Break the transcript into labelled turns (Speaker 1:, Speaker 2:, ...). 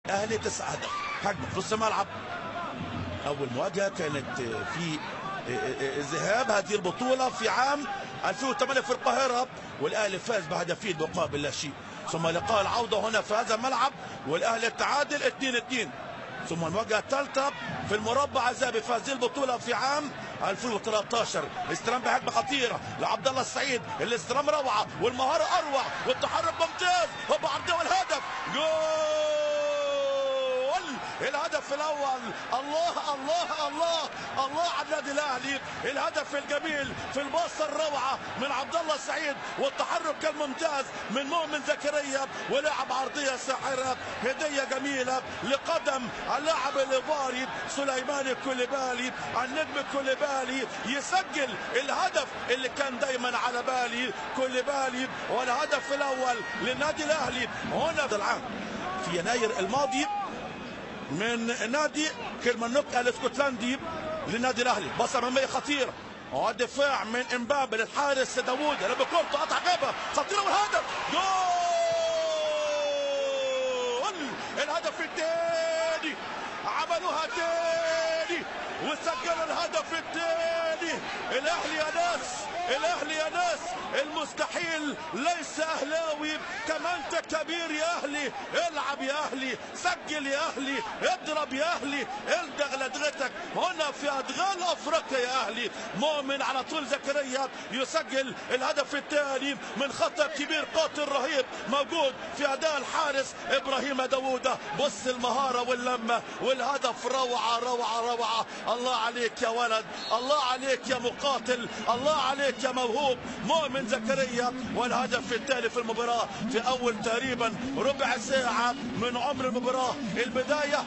Speaker 1: الاهلي 9 اهداف. هجمه في نص الملعب. اول مواجهه كانت في ذهاب هذه البطوله في عام 2008 في القاهره، والاهلي فاز بهدفين مقابل لا شيء. ثم لقاء العوده هنا في هذا الملعب والاهلي تعادل 2-2. ثم المواجهه الثالثه في المربع الذهبي في هذه البطوله في عام 2013. استلام بهجمه خطيره لعبد الله السعيد، الاستلام روعه والمهاره اروع والتحرك ممتاز، هوب عرضيه والهدف جول. الهدف الاول. الله الله الله الله على النادي الاهلي. الهدف الجميل في الباصه الروعه من عبد الله السعيد والتحرك الممتاز من مؤمن زكريا، ولعب عرضيه ساحره، هديه جميله لقدم اللاعب الايفواري سليمان الكوليبالي. النجم الكوليبالي يسجل الهدف اللي كان دايما على بالي كوليبالي، والهدف الاول للنادي الاهلي هنا العام في يناير الماضي من نادي كيلمانوك الاسكتلندي للنادي الاهلي. بصه اماميه خطيره ودفاع من امبابه للحارس داوود، لما كورته قطع جابها خطيره والهدف جول. الهدف الثاني، عملوها ثاني وسجلوا الهدف الثاني. الاهلي يا ناس، الاهلي يا ناس، المستحيل ليس اهلاوي. كما انت كبير يا اهلي، العب يا اهلي، سجل يا اهلي، اضرب يا اهلي، الدغ لدغتك هنا في ادغال افريقيا يا اهلي. مؤمن على طول زكريا يسجل الهدف الثاني من خطا كبير قاتل رهيب موجود في اداء الحارس ابراهيم داوود. بص المهاره واللمه والهدف روعه روعه روعه. الله عليك يا ولد، الله عليك يا مقاتل، الله عليك يا موهوب مؤمن زكريا. والهدف الثاني في المباراة في أول تقريبا ربع ساعة من عمر المباراة البداية.